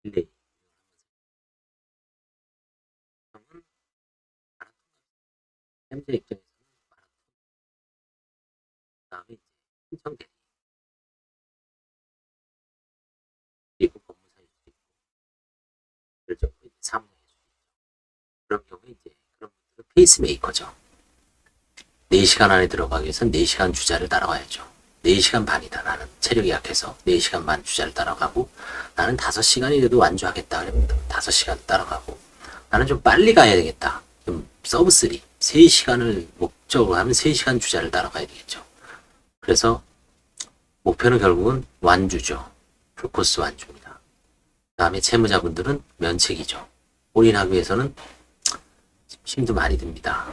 릴레이. 그러면 햄자 입장에서는 그다음에 이제 신청 대리 그리고 법무사일 수도 있고 결정도 이제 사무장일 수도 있고 그런 경우에 이제 그런 분들은 페이스메이커죠. 4시간 안에 들어가기 위해서는 4시간 주자를 따라가야죠. 4시간 반이다. 나는 체력이 약해서 4시간 반 주자를 따라가고 나는 5시간이라도 완주하겠다. 그러면 5시간 따라가고 나는 좀 빨리 가야 되겠다. 좀 서브 3, 3시간을 목적으로 하면 3시간 주자를 따라가야 되겠죠. 그래서 목표는 결국은 완주죠. 풀코스 완주입니다. 그 다음에 채무자분들은 면책이죠. 올인하기 위해서는 힘도 많이 듭니다.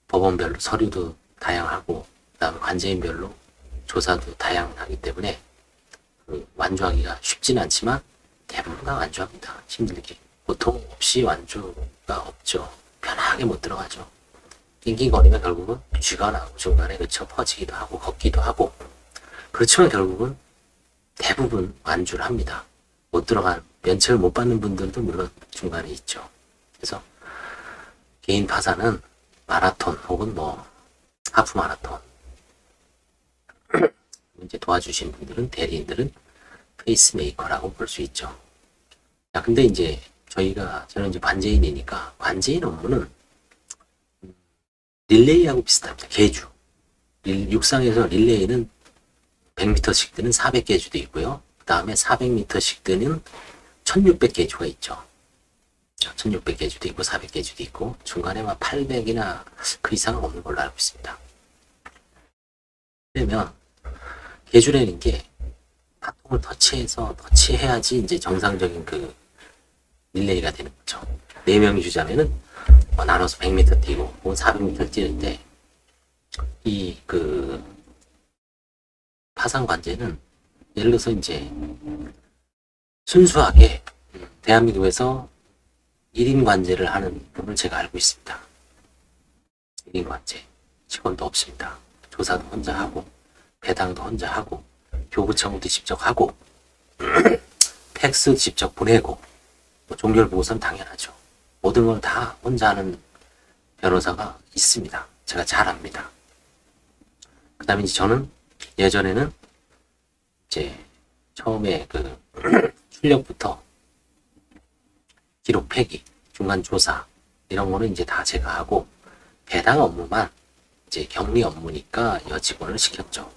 법원별로 서류도 다양하고 그 다음에 관제인별로 조사도 다양하기 때문에 완주하기가 쉽지는 않지만 대부분 다 완주합니다. 힘들게. 고통 없이 완주가 없죠. 편하게 못 들어가죠. 낑낑거리면 결국은 쥐가 나고 중간에 그쳐 퍼지기도 하고 걷기도 하고 그렇지만 결국은 대부분 완주를 합니다. 못 들어간 면책을 못 받는 분들도 물론 중간에 있죠. 그래서 개인 파산은 마라톤 혹은 뭐 하프 마라톤 이제 도와주신 분들은 대리인들은 페이스메이커라고 볼 수 있죠. 자, 근데 이제 저는 이제 관제인이니까 관제인 업무는 릴레이하고 비슷합니다. 계주. 육상에서 릴레이는 100m씩 뜨는 400계주도 있고요. 그 다음에 400m씩 뜨는 1600계주가 있죠. 1600계주도 있고 400계주도 있고 중간에 막 800이나 그 이상은 없는 걸로 알고 있습니다. 그러면 계주라는 게 바통을 터치해야지 이제 정상적인 그 릴레이가 되는 거죠. 4명이 주자면은 나눠서 100m 뛰고 혹은 400m 뛰는데 이 그 파산 관제는 예를 들어서 이제 순수하게 대한민국에서 1인 관제를 하는 분을 제가 알고 있습니다. 1인 관제. 직원도 없습니다. 조사도 혼자 하고, 배당도 혼자 하고, 교부 청구도 직접 하고, 팩스 직접 보내고, 종결보고서는 당연하죠. 모든 걸 다 혼자 하는 변호사가 있습니다. 제가 잘 압니다. 그 다음에 이제 저는 예전에는 이제 처음에 그 출력부터 기록 폐기, 중간 조사 이런 거는 이제 다 제가 하고 배당 업무만 이제 격리 업무니까 여직원을 시켰죠.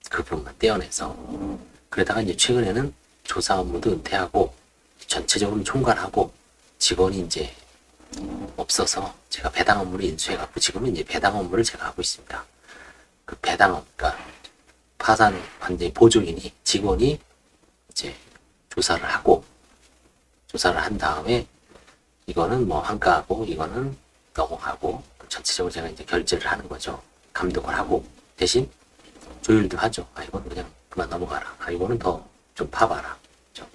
그 부분만 떼어내서 그러다가 이제 최근에는 조사 업무도 은퇴하고 전체적으로 총괄하고 직원이 이제 없어서 제가 배당 업무를 인수해갖고 지금은 이제 배당 업무를 제가 하고 있습니다. 그 배당 업, 그러니까 파산 관제 보조인이 직원이 이제 조사를 한 다음에 이거는 뭐 한가하고 이거는 넘어가고 전체적으로 제가 이제 결제를 하는 거죠. 감독을 하고 대신 조율도 하죠. 이건 그냥 그만 넘어가라. 이거는 더 좀 파봐라. 그렇죠?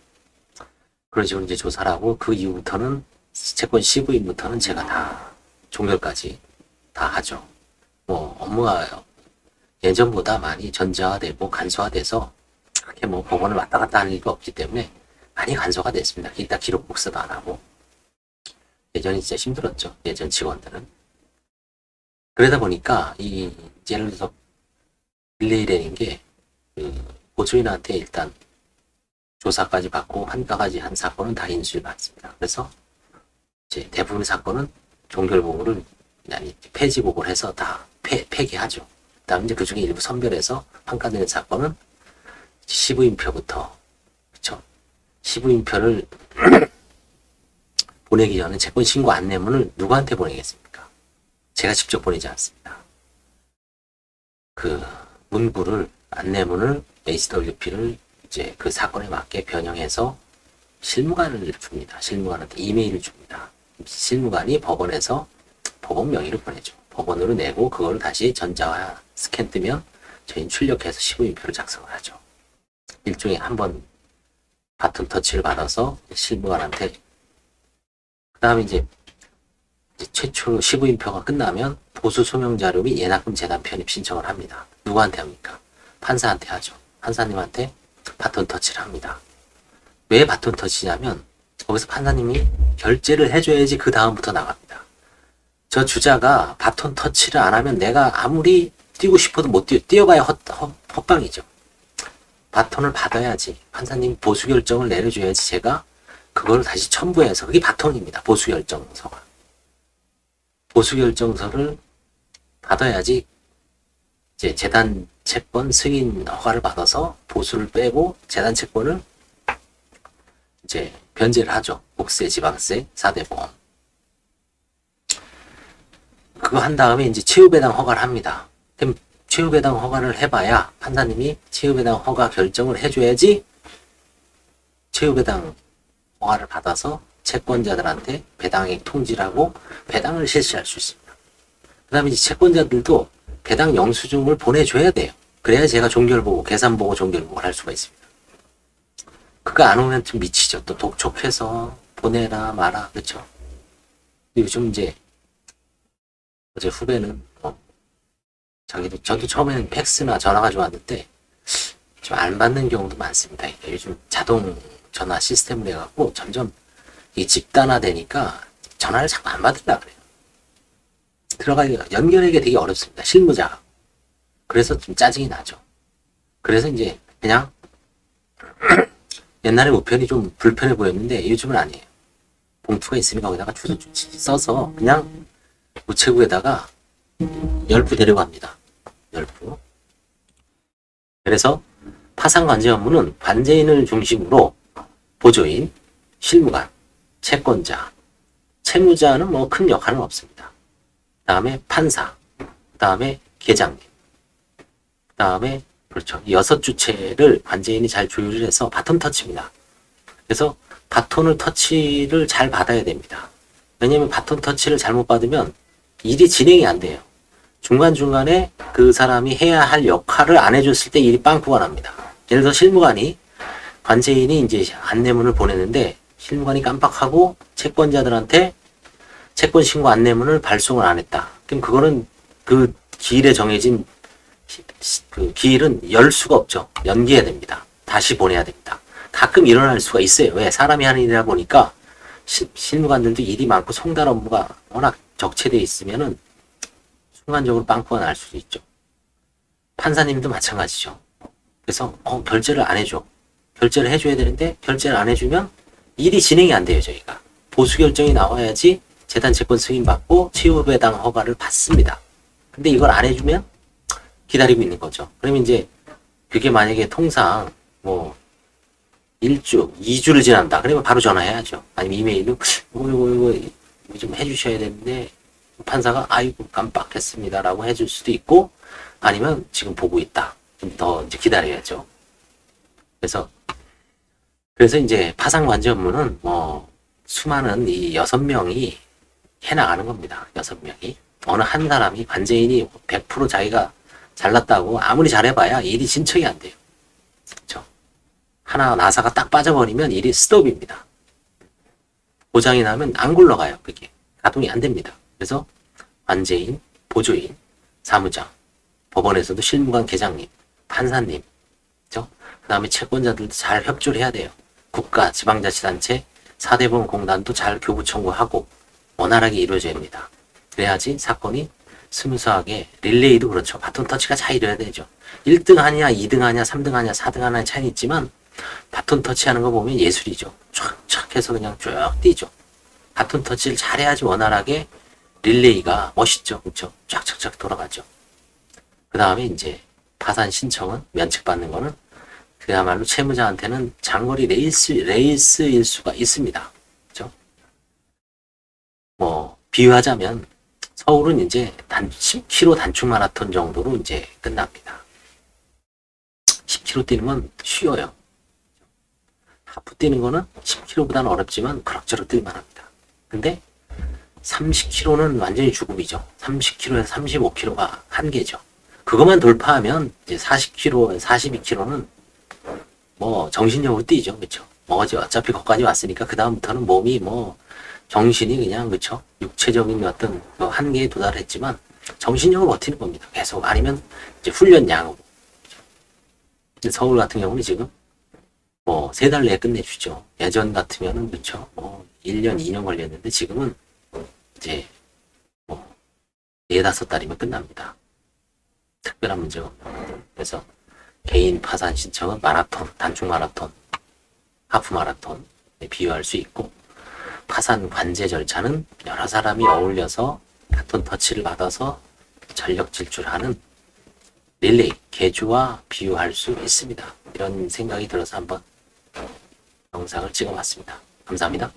그런 식으로 이제 조사를 하고 그 이후부터는 채권 CV부터는 제가 다 종결까지 다 하죠. 뭐 업무가 예전보다 많이 전자화되고 간소화돼서 그렇게 뭐 법원을 왔다 갔다 하는 일도 없기 때문에 많이 간소화가 됐습니다. 일단 기록 복사도 안 하고 예전이 진짜 힘들었죠. 예전 직원들은. 그러다 보니까 예를 들어서 릴레이라는 게 보조인한테 일단 조사까지 받고 한가까지 한 사건은 다 인수를 받습니다. 그래서 이제 대부분의 사건은 종결보고를 폐지 보고를 해서 다 폐기하죠. 그다음에 이제 그 중에 일부 선별해서 평가되는 사건은 시부인표부터 그렇죠. 시부인표를 보내기 전에 채권 신고 안내문을 누구한테 보내겠습니까? 제가 직접 보내지 않습니다. 그 문구를 안내문을 HWP를 이제 그 사건에 맞게 변형해서 실무관을 줍니다. 실무관한테 이메일을 줍니다. 실무관이 법원에서 법원 명의로 보내죠. 법원으로 내고 그걸 다시 전자화 스캔 뜨면 저희는 출력해서 시부인표를 작성을 하죠. 일종의 한번 바톤 터치를 받아서 실무관한테 그 다음에 이제 최초 시부인표가 끝나면 보수 소명 자료 및 예납금 재단 편입 신청을 합니다. 누구한테 합니까? 판사한테 하죠. 판사님한테 바톤 터치를 합니다. 왜 바톤 터치냐면 거기서 판사님이 결제를 해줘야지 그 다음부터 나갑니다. 저 주자가 바톤 터치를 안 하면 내가 아무리 뛰고 싶어도 못 뛰어봐야 헛방이죠. 바톤을 받아야지 판사님 보수 결정을 내려줘야지 제가 그걸 다시 첨부해서 그게 바톤입니다. 보수 결정서가. 보수 결정서를 받아야지 이제 재단 채권 승인 허가를 받아서 보수를 빼고 재단 채권을 이제 변제를 하죠. 국세, 지방세, 4대 보험. 그거 한 다음에 이제 최후배당 허가를 합니다. 그럼 최후배당 허가를 해봐야 판사님이 최후배당 허가 결정을 해줘야지 최후배당 허가를 받아서 채권자들한테 배당액 통지를 하고 배당을 실시할 수 있습니다. 그 다음에 이제 채권자들도 배당 영수증을 보내줘야 돼요. 그래야 제가 종결 보고 계산 보고 종결 보고 할 수가 있습니다. 그거 안 오면 좀 미치죠. 또 독촉해서 보내라 마라 그렇죠. 요즘 이제 어제 후배는 자기도 저도 처음에는 팩스나 전화가 좋았는데 좀 안 받는 경우도 많습니다. 요즘 자동 전화 시스템을 해갖고 점점 이 집단화되니까 전화를 자꾸 안 받으려 그래요. 연결하기가 되게 어렵습니다. 실무자가. 그래서 좀 짜증이 나죠. 그래서 이제 그냥 옛날에 우편이 좀 불편해 보였는데 요즘은 아니에요. 봉투가 있으니까 거기다가 주소지 써서 그냥 우체국에다가 열부 데려갑니다. 열부. 그래서 파산관제 업무는 관제인을 중심으로 보조인, 실무관, 채권자, 채무자는 뭐 큰 역할은 없습니다. 그 다음에 판사, 그 다음에 계장님, 그 다음에 그렇죠. 6주체를 관제인이 잘 조율을 해서 바톤 터치입니다. 그래서 바톤을 터치를 잘 받아야 됩니다. 왜냐면 바톤 터치를 잘못 받으면 일이 진행이 안 돼요. 중간중간에 그 사람이 해야 할 역할을 안 해줬을 때 일이 빵꾸가 납니다. 예를 들어 실무관이 관제인이 이제 안내문을 보내는데 실무관이 깜빡하고 채권자들한테 채권 신고 안내문을 발송을 안 했다. 그럼 그거는 그 기일에 정해진 그 기일은 열 수가 없죠. 연기해야 됩니다. 다시 보내야 됩니다. 가끔 일어날 수가 있어요. 왜? 사람이 하는 일이라 보니까 실무관들도 일이 많고 송달 업무가 워낙 적체되어 있으면은 순간적으로 빵꾸가 날 수도 있죠. 판사님도 마찬가지죠. 그래서 결제를 안 해줘. 결제를 해줘야 되는데 결제를 안 해주면 일이 진행이 안 돼요. 저희가 보수 결정이 나와야지 재단 채권 승인받고 최후배당 허가를 받습니다. 근데 이걸 안 해주면 기다리고 있는 거죠. 그러면 이제 그게 만약에 통상 뭐 1주, 2주를 지난다. 그러면 바로 전화해야죠. 아니면 이메일로 이거 좀 해주셔야 되는데 판사가 아이고 깜빡했습니다 라고 해줄 수도 있고 아니면 지금 보고 있다. 좀 더 이제 기다려야죠. 그래서 이제 파산관제 업무는 뭐 수많은 이 6명이 해나가는 겁니다. 6명이. 어느 한 사람이 관제인이 100% 자기가 잘났다고 아무리 잘해봐야 일이 진척이 안 돼요. 그렇죠? 하나 나사가 딱 빠져버리면 일이 스톱입니다. 고장이 나면 안 굴러가요. 그게 가동이 안 됩니다. 그래서 관제인, 보조인, 사무장, 법원에서도 실무관 계장님, 판사님, 그렇죠? 그 다음에 채권자들도 잘 협조를 해야 돼요. 국가, 지방자치단체, 4대보험 공단도 잘 교부 청구하고 원활하게 이루어져야 합니다. 그래야지 사건이 스무스하게 릴레이도 그렇죠. 바톤 터치가 잘 이뤄야 되죠. 1등 하냐, 2등 하냐, 3등 하냐, 4등 하냐의 차이는 있지만 바톤 터치하는 거 보면 예술이죠. 촥촥 해서 그냥 쭉 뛰죠. 바톤 터치를 잘해야지 원활하게 릴레이가 멋있죠. 그렇죠? 쫙쫙쫙 돌아가죠. 그 다음에 이제 파산 신청은 면책받는 거는 그야말로 채무자한테는 장거리 레이스일 수가 있습니다. 그렇죠? 뭐 비유하자면 서울은 이제 10km 단축 마라톤 정도로 이제 끝납니다. 10km 뛰는 건 쉬워요. 하프 뛰는 거는 10km보다는 어렵지만 그럭저럭 뛸만 합니다. 근데 30km는 완전히 죽음이죠. 30km에서 35km가 한계죠. 그것만 돌파하면 이제 40km, 42km는 뭐 정신력으로 뛰죠. 그렇죠? 뭐 어차피 거기까지 왔으니까 그 다음부터는 몸이 뭐 정신이 그냥 그렇죠. 육체적인 어떤 뭐 한계에 도달했지만 정신력으로 버티는 겁니다. 계속 아니면 이제 훈련량으로. 서울 같은 경우는 지금 뭐 3달 내에 끝내주죠. 예전 같으면은 그렇죠. 1년, 2년 걸렸는데 지금은 이제 뭐 4-5달이면 끝납니다. 특별한 문제가 없는. 그래서 개인 파산 신청은 마라톤, 단축 마라톤, 하프 마라톤 비유할 수 있고, 파산 관제 절차는 여러 사람이 어울려서 바톤 터치를 받아서 전력 질주하는 릴레이, 개주와 비유할 수 있습니다. 이런 생각이 들어서 한번 영상을 찍어봤습니다. 감사합니다.